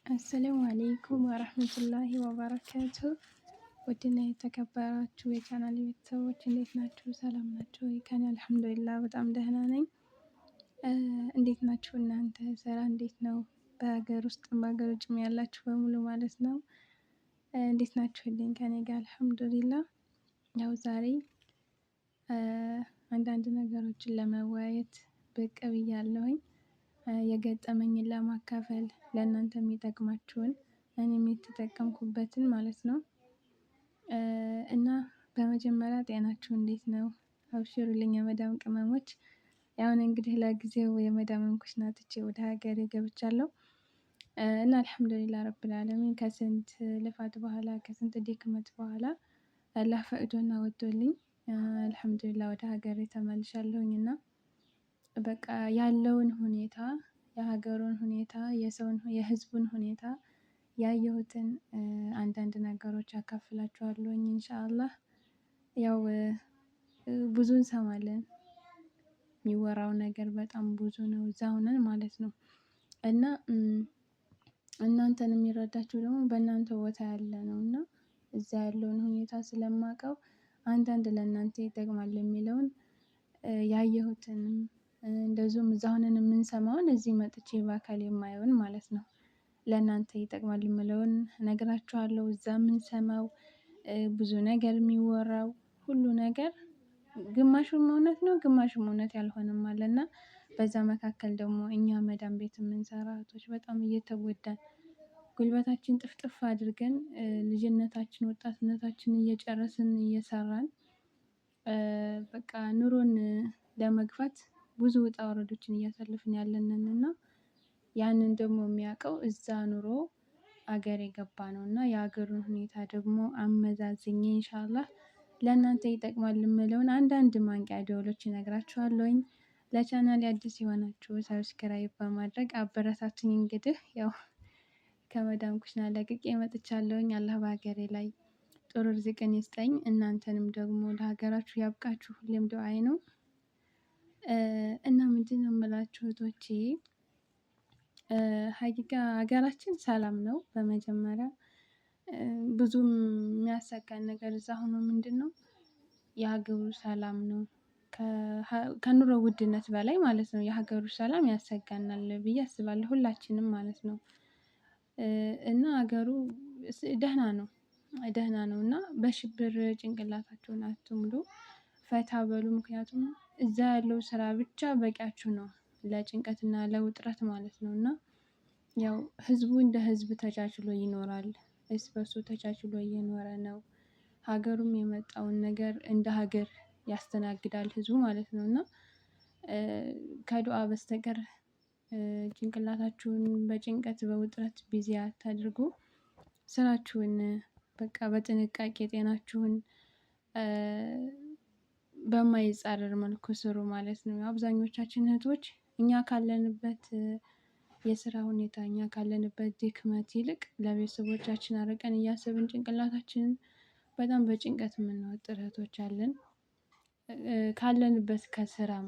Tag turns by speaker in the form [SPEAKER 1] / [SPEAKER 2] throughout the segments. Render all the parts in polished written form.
[SPEAKER 1] አሰላሙ አለይኩም ወረህመቱላሂ ወበረካቱ። ውድና የተከበራችሁ የቻናል ቤተሰቦች እንዴት ናችሁ? ሰላም ናችሁ? ከኔ አልሐምዱሊላህ በጣም ደህና ነኝ። እንዴት ናችሁ እናንተ? ስራ እንዴት ነው? በሀገር ውስጥም በሀገር ውጭም ያላችሁ በሙሉ ማለት ነው። እንዴት ናችሁልኝ? ከኔ ጋር አልሐምዱሊላህ። ያው ዛሬ አንዳንድ ነገሮችን ለመወያየት ብቅ ብያለሁኝ። የገጠመኝን ለማካፈል ለእናንተ የሚጠቅማችሁን እኔም የተጠቀምኩበትን ማለት ነው። እና በመጀመሪያ ጤናችሁ እንዴት ነው? አብሽሩልኝ የመዳም ቅመሞች። ያሁን እንግዲህ ለጊዜው የመዳም ኩሽና ትቼ ወደ ሀገሬ ገብቻለሁ። እና አልሐምዱሊላህ ረብል ዓለሚን ከስንት ልፋት በኋላ ከስንት ድክመት በኋላ አላህ ፈቅዶና ወዶልኝ አልሐምዱሊላህ ወደ ሀገሬ ተመልሻለሁኝ። እና በቃ ያለውን ሁኔታ የሀገሩን ሁኔታ የሰውን የህዝቡን ሁኔታ ያየሁትን አንዳንድ ነገሮች አካፍላችኋለሁኝ ኢንሻአላህ። ያው ብዙ እንሰማለን፣ የሚወራው ነገር በጣም ብዙ ነው እዛ ሆነን ማለት ነው። እና እናንተን የሚረዳችሁ ደግሞ በእናንተ ቦታ ያለ ነው እና እዛ ያለውን ሁኔታ ስለማውቀው አንዳንድ ለእናንተ ይጠቅማል የሚለውን ያየሁትንም እንደዚሁም እዛ ሆነን የምንሰማውን እዚህ መጥቼ በአካል የማየውን ማለት ነው ለእናንተ ይጠቅማል የምለውን እነግራችኋለሁ። እዛ የምንሰማው ብዙ ነገር የሚወራው ሁሉ ነገር ግማሹም እውነት ነው፣ ግማሹም እውነት ያልሆነም አለና በዛ መካከል ደግሞ እኛ መዳም ቤት የምንሰራ እህቶች በጣም እየተጎዳን ጉልበታችን ጥፍጥፍ አድርገን ልጅነታችን ወጣትነታችን እየጨረስን እየሰራን በቃ ኑሮን ለመግፋት ብዙ ውጣ ወረዶችን እያሳለፍን ያለንን እና ያንን ደግሞ የሚያውቀው እዛ ኑሮ አገር የገባ ነው እና የሀገሩን ሁኔታ ደግሞ አመዛዝኜ ኢንሻአላህ ለእናንተ ይጠቅማል የምለውን አንዳንድ ማንቂያ ደወሎች እነግራችኋለሁኝ። ለቻናሌ አዲስ የሆናችሁ ሰብስክራይብ በማድረግ አበረታቱኝ። እንግዲህ ያው ከመዳም ኩሽና ለቅቄ መጥቻለሁኝ። አላህ በሀገሬ ላይ ጥሩ ርዝቅን ይስጠኝ፣ እናንተንም ደግሞ ለሀገራችሁ ያብቃችሁ ሁሌም ዱዓዬ ነው። እና ምንድነው የምላችሁ እህቶቼ፣ ሀቂቃ ሀገራችን ሰላም ነው። በመጀመሪያ ብዙም የሚያሰጋን ነገር እዛ ሆኖ ምንድነው የሀገሩ ሰላም ነው። ከኑሮ ውድነት በላይ ማለት ነው የሀገሩ ሰላም ያሰጋናል ብዬ አስባለሁ፣ ሁላችንም ማለት ነው። እና ሀገሩ ደህና ነው፣ ደህና ነው እና በሽብር ጭንቅላታችሁን አትሙሉ፣ ፈታ በሉ። ምክንያቱም እዛ ያለው ስራ ብቻ በቂያችሁ ነው ለጭንቀትና ለውጥረት ማለት ነው። እና ያው ህዝቡ እንደ ህዝብ ተቻችሎ ይኖራል፣ እርስ በርሱ ተቻችሎ እየኖረ ነው። ሀገሩም የመጣውን ነገር እንደ ሀገር ያስተናግዳል ህዝቡ ማለት ነው። እና ከዱአ በስተቀር ጭንቅላታችሁን በጭንቀት በውጥረት ቢዚ አታድርጉ። ስራችሁን በቃ በጥንቃቄ ጤናችሁን በማይጻረር መልኩ ስሩ ማለት ነው። አብዛኞቻችን እህቶች እኛ ካለንበት የስራ ሁኔታ እኛ ካለንበት ድክመት ይልቅ ለቤተሰቦቻችን አርቀን እያሰብን ጭንቅላታችንን በጣም በጭንቀት የምንወጥር እህቶች አለን። ካለንበት ከስራም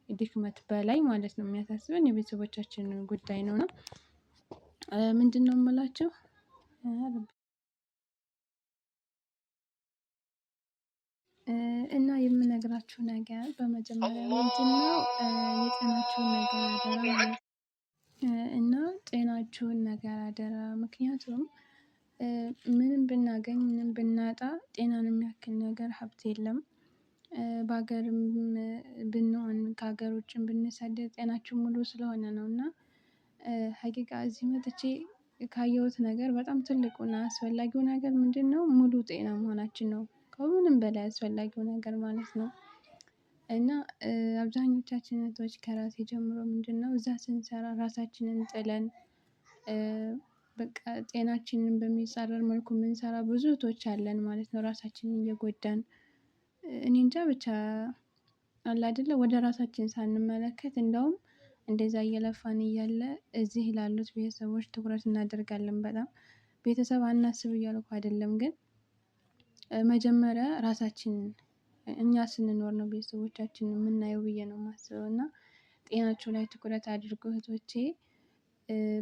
[SPEAKER 1] ድክመት በላይ ማለት ነው የሚያሳስበን የቤተሰቦቻችንን ጉዳይ ነው። እና ምንድነው የምላቸው እና የምነግራችሁ ነገር በመጀመሪያ ምንድነው የጤናችሁን ነገር አደራ እና ጤናችሁን ነገር አደራ። ምክንያቱም ምንም ብናገኝ ምንም ብናጣ ጤናን የሚያክል ነገር ሀብት የለም። በሀገርም ብንሆን ከሀገር ውጭም ብንሰደድ ጤናችን ሙሉ ስለሆነ ነው። እና ሀቂቃ እዚህ መጥቼ ካየሁት ነገር በጣም ትልቁና አስፈላጊው ነገር ምንድነው ሙሉ ጤና መሆናችን ነው። ከምንም በላይ አስፈላጊው ነገር ማለት ነው። እና አብዛኞቻችን እህቶች ከራሴ ጀምሮ ምንድነው እዛ ስንሰራ ራሳችንን ጥለን በቃ ጤናችንን በሚጻረር መልኩ የምንሰራ ብዙ እህቶች አለን ማለት ነው። ራሳችንን እየጎዳን እኔ እንጃ ብቻ አለ አይደለ ወደ ራሳችን ሳንመለከት እንደውም እንደዛ እየለፋን እያለ እዚህ ላሉት ቤተሰቦች ትኩረት እናደርጋለን። በጣም ቤተሰብ አናስብ እያልኩ አይደለም፣ ግን መጀመሪያ ራሳችንን እኛ ስንኖር ነው ቤተሰቦቻችንን የምናየው ብዬ ነው የማስበው። እና ጤናችሁ ላይ ትኩረት አድርጉ እህቶቼ።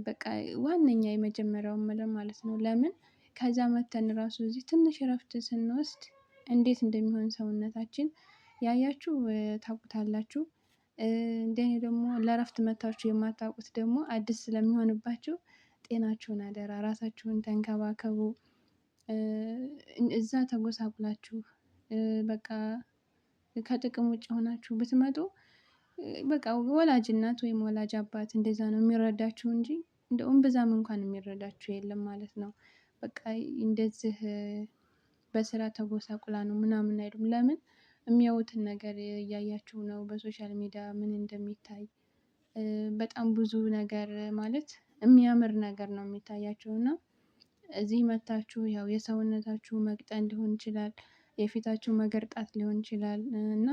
[SPEAKER 1] በቃ ዋነኛ የመጀመሪያው የምለው ማለት ነው። ለምን ከዛ መተን ራሱ እዚህ ትንሽ እረፍት ስንወስድ እንዴት እንደሚሆን ሰውነታችን ያያችሁ ታውቁታላችሁ። እንደኔ ደግሞ ለእረፍት መታችሁ የማታውቁት ደግሞ አዲስ ስለሚሆንባችሁ ጤናችሁን አደራ ራሳችሁን ተንከባከቡ። እዛ ተጎሳቁላችሁ በቃ ከጥቅም ውጭ ሆናችሁ ብትመጡ በቃ ወላጅ እናት ወይም ወላጅ አባት እንደዛ ነው የሚረዳችሁ እንጂ እንደውም ብዛም እንኳን የሚረዳችሁ የለም ማለት ነው። በቃ እንደዚህ በስራ ተጎሳቁላ ነው ምናምን አይሉም። ለምን የሚያዩትን ነገር እያያችሁ ነው በሶሻል ሚዲያ ምን እንደሚታይ። በጣም ብዙ ነገር ማለት የሚያምር ነገር ነው የሚታያቸው እና እዚህ መታችሁ ያው የሰውነታችሁ መቅጠን ሊሆን ይችላል፣ የፊታችሁ መገርጣት ሊሆን ይችላል እና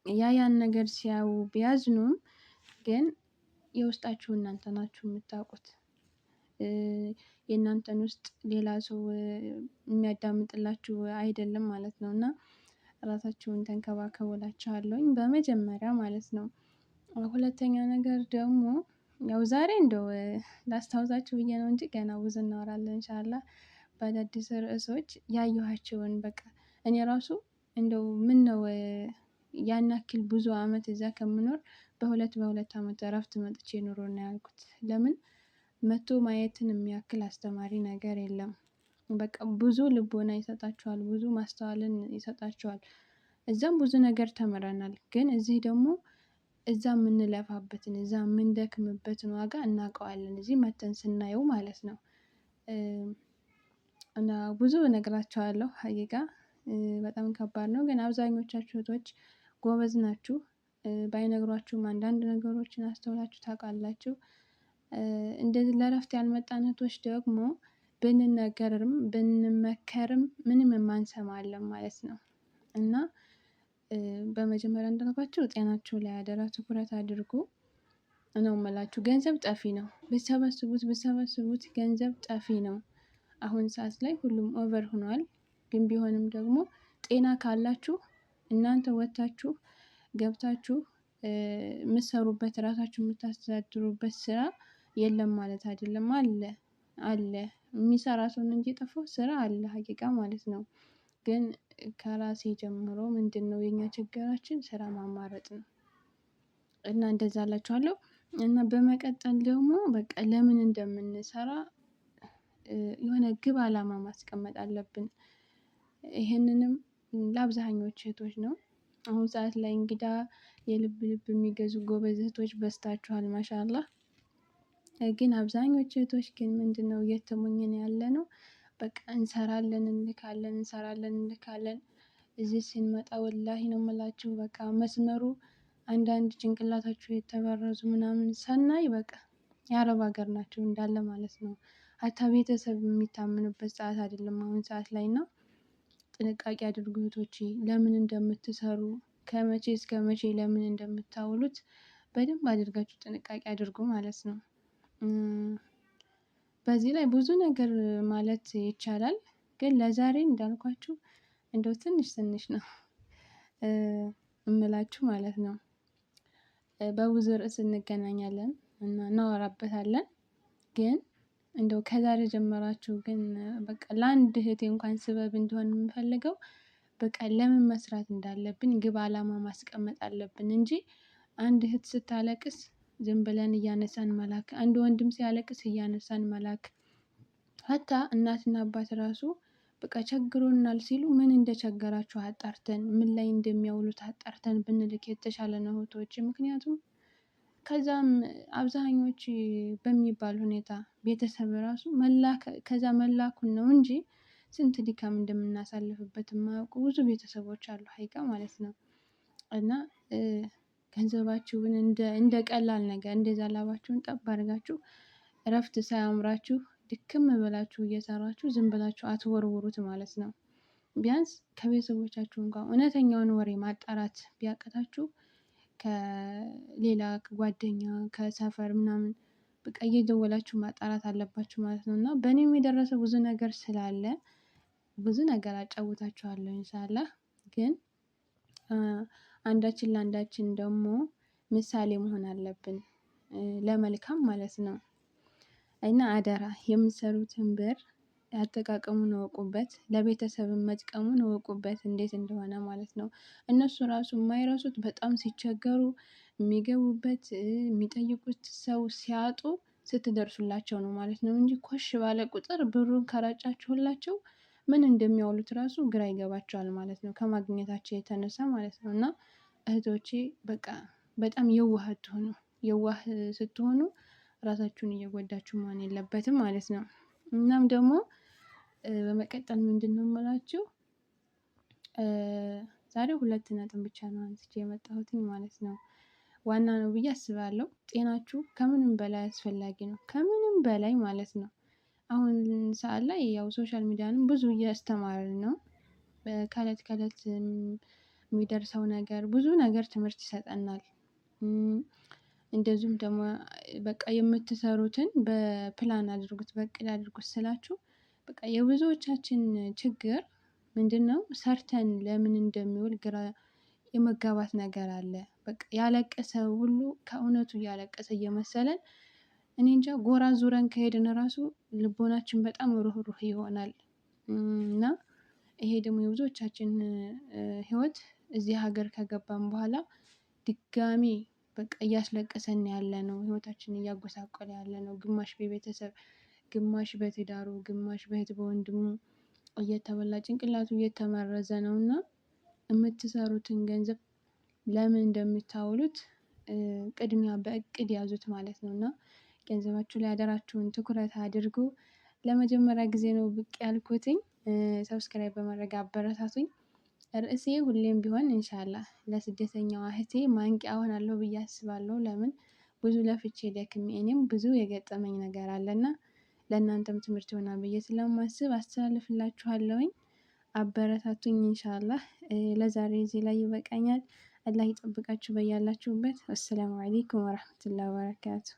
[SPEAKER 1] ያን ነገር ሲያዩ ቢያዝኑም ግን የውስጣችሁ እናንተ ናችሁ የምታውቁት። የእናንተን ውስጥ ሌላ ሰው የሚያዳምጥላችሁ አይደለም ማለት ነው። እና ራሳችሁን ተንከባከቡ እላችኋለሁኝ በመጀመሪያ ማለት ነው። ሁለተኛ ነገር ደግሞ ያው ዛሬ እንደው ላስታውሳችሁ ብዬ ነው እንጂ ገና ብዙ እናወራለን ኢንሻአላህ በአዳዲስ ርዕሶች ያየኋቸውን በቃ እኔ ራሱ እንደው ምነው ያን ያክል ብዙ አመት እዛ ከምኖር በሁለት አመት እረፍት መጥቼ ኑሮ ነው ያልኩት። ለምን መቶ ማየትን የሚያክል አስተማሪ ነገር የለም። በቃ ብዙ ልቦና ይሰጣችኋል፣ ብዙ ማስተዋልን ይሰጣችኋል። እዛም ብዙ ነገር ተምረናል። ግን እዚህ ደግሞ እዛ የምንለፋበትን እዛ የምንደክምበትን ዋጋ እናውቀዋለን እዚህ መተን ስናየው ማለት ነው። እና ብዙ እነግራችኋለሁ ሀቂቃ በጣም ከባድ ነው። ግን አብዛኞቻችሁ እህቶች ጎበዝ ናችሁ። ባይነግሯችሁም አንዳንድ ነገሮችን አስተውላችሁ ታውቃላችሁ። እንደዚህ ለእረፍት ያልመጣን እህቶች ደግሞ ብንነገርም ብንመከርም ምንም የማንሰማ አለን ማለት ነው። እና በመጀመሪያ እንዳልኳችሁ ጤናችሁ ላይ አደራ ትኩረት አድርጉ ነው የምላችሁ። ገንዘብ ጠፊ ነው። ብትሰበስቡት ገንዘብ ጠፊ ነው። አሁን ሰዓት ላይ ሁሉም ኦቨር ሆኗል። ግን ቢሆንም ደግሞ ጤና ካላችሁ እናንተ ወጥታችሁ ገብታችሁ የምትሰሩበት ራሳችሁ የምታስተዳድሩበት ስራ የለም ማለት አይደለም። አለ የሚሰራ ሰው ነው እንጂ የጠፋው ስራ አለ ሀቂቃ ማለት ነው። ግን ከራሴ ጀምሮ ምንድነው የኛ ችግራችን ስራ ማማረጥ ነው። እና እንደዛ እላችኋለሁ። እና በመቀጠል ደግሞ በቃ ለምን እንደምንሰራ የሆነ ግብ አላማ ማስቀመጥ አለብን። ይሄንንም ለአብዛኞቹ እህቶች ነው። አሁን ሰዓት ላይ እንግዳ የልብ የሚገዙ ጎበዝ እህቶች በዝታችኋል ማሻአላህ። ግን አብዛኞቹ እህቶች ግን ምንድነው እየተሞኘን ያለነው በቃ እንሰራለን እንልካለን። እዚህ ስንመጣ ወላሂ ነው የምላችሁ በቃ መስመሩ አንዳንድ ጭንቅላታችሁ የተበረዙ ምናምን ሰናይ በቃ የአረብ ሀገር ናቸው እንዳለ ማለት ነው። ሀታ ቤተሰብ የሚታመኑበት ሰዓት አይደለም አሁን ሰዓት ላይ እና ጥንቃቄ አድርጉ እህቶቼ። ለምን እንደምትሰሩ ከመቼ እስከ መቼ ለምን እንደምታውሉት በደንብ አድርጋችሁ ጥንቃቄ አድርጉ ማለት ነው። በዚህ ላይ ብዙ ነገር ማለት ይቻላል። ግን ለዛሬ እንዳልኳችሁ እንደው ትንሽ ነው እምላችሁ ማለት ነው። በብዙ ርዕስ እንገናኛለን እና እናወራበታለን። ግን እንደው ከዛሬ ጀመራችሁ ግን በቃ ለአንድ እህቴ እንኳን ስበብ እንዲሆን የምፈልገው በቃ ለምን መስራት እንዳለብን ግብ አላማ ማስቀመጥ አለብን እንጂ አንድ እህት ስታለቅስ ዝም ብለን እያነሳን መላክ፣ አንድ ወንድም ሲያለቅስ እያነሳን መላክ፣ ሀታ እናትና አባት ራሱ በቃ ቸግሮናል ሲሉ ምን እንደቸገራችሁ አጣርተን ምን ላይ እንደሚያውሉት አጣርተን ብንልክ የተሻለ ነው እህቶቼ። ምክንያቱም ከዛም አብዛኞቹ በሚባል ሁኔታ ቤተሰብ ራሱ ከዛ መላኩን ነው እንጂ ስንት ድካም እንደምናሳልፍበት የማያውቁ ብዙ ቤተሰቦች አሉ ሀቂቃ ማለት ነው። እና ገንዘባችሁን እንደ ቀላል ነገር እንደዛ ላባችሁን ጠብ አድርጋችሁ እረፍት ሳያምራችሁ ድክም ብላችሁ እየሰራችሁ ዝም ብላችሁ አትወርውሩት ማለት ነው። ቢያንስ ከቤተሰቦቻችሁ ጋር እውነተኛውን ወሬ ማጣራት ቢያቅታችሁ ከሌላ ጓደኛ ከሰፈር ምናምን በቃ እየደወላችሁ ማጣራት አለባችሁ ማለት ነው። እና በእኔም የደረሰ ብዙ ነገር ስላለ ብዙ ነገር አጫውታችኋለሁ ኢንሻአላህ። ግን አንዳችን ለአንዳችን ደግሞ ምሳሌ መሆን አለብን። ለመልካም ማለት ነው። እና አደራ የምትሰሩትን ብር አጠቃቀሙን እወቁበት፣ ለቤተሰብም መጥቀሙን እወቁበት እንዴት እንደሆነ ማለት ነው። እነሱ ራሱ የማይረሱት በጣም ሲቸገሩ የሚገቡበት የሚጠይቁት ሰው ሲያጡ ስትደርሱላቸው ነው ማለት ነው እንጂ ኮሽ ባለ ቁጥር ብሩን ከራጫችሁላቸው ምን እንደሚያውሉት ራሱ ግራ ይገባቸዋል ማለት ነው፣ ከማግኘታቸው የተነሳ ማለት ነው። እና እህቶቼ በቃ በጣም የዋህ አትሆኑ። የዋህ ስትሆኑ ራሳችሁን እየጎዳችሁ መሆን የለበትም ማለት ነው። እናም ደግሞ በመቀጠል ምንድን ነው የምላችሁ ዛሬ 2 ነጥብ ብቻ ነው አንስቼ የመጣሁትኝ ማለት ነው። ዋና ነው ብዬ አስባለሁ። ጤናችሁ ከምንም በላይ አስፈላጊ ነው፣ ከምንም በላይ ማለት ነው። አሁን ሰዓት ላይ ያው ሶሻል ሚዲያንም ብዙ እያስተማርን ነው። ከእለት ከእለት የሚደርሰው ነገር ብዙ ነገር ትምህርት ይሰጠናል። እንደዚሁም ደግሞ በቃ የምትሰሩትን በፕላን አድርጉት፣ በእቅድ አድርጉት ስላችሁ በቃ የብዙዎቻችን ችግር ምንድነው ሰርተን ለምን እንደሚውል ግራ የመጋባት ነገር አለ። በቃ ያለቀሰ ሁሉ ከእውነቱ እያለቀሰ እየመሰለን እኔ እንጃ ጎራ ዙረን ከሄድን ራሱ ልቦናችን በጣም ሩህሩህ ይሆናል። እና ይሄ ደግሞ የብዙዎቻችን ህይወት እዚህ ሀገር ከገባን በኋላ ድጋሚ በቃ እያስለቀሰን ያለ ነው፣ ህይወታችንን እያጎሳቆለ ያለ ነው። ግማሽ በቤተሰብ፣ ግማሽ በትዳሩ፣ ግማሽ በእህት በወንድሙ እየተበላ ጭንቅላቱ እየተመረዘ ነው። እና የምትሰሩትን ገንዘብ ለምን እንደምታውሉት ቅድሚያ በእቅድ ያዙት ማለት ነው። እና ገንዘባችሁ ላይ አደራችሁን ትኩረት አድርጉ። ለመጀመሪያ ጊዜ ነው ብቅ ያልኩትኝ። ሰብስክራይብ በማድረግ አበረታቱኝ። ርዕሴ ሁሌም ቢሆን ኢንሻአላህ ለስደተኛዋ እህቴ ማንቂያ እሆናለሁ ብዬ አስባለሁ። ለምን ብዙ ለፍቼ ደክሜ እኔም ብዙ የገጠመኝ ነገር አለና ለእናንተም ትምህርት ይሆናል ብዬ ስለማስብ አስተላልፍላችኋለሁኝ። አበረታቱኝ ኢንሻአላህ። ለዛሬ እዚህ ላይ ይበቃኛል። አላህ ይጠብቃችሁ በያላችሁበት። አሰላሙ አለይኩም ወራህመቱላሂ ወበረካቱ።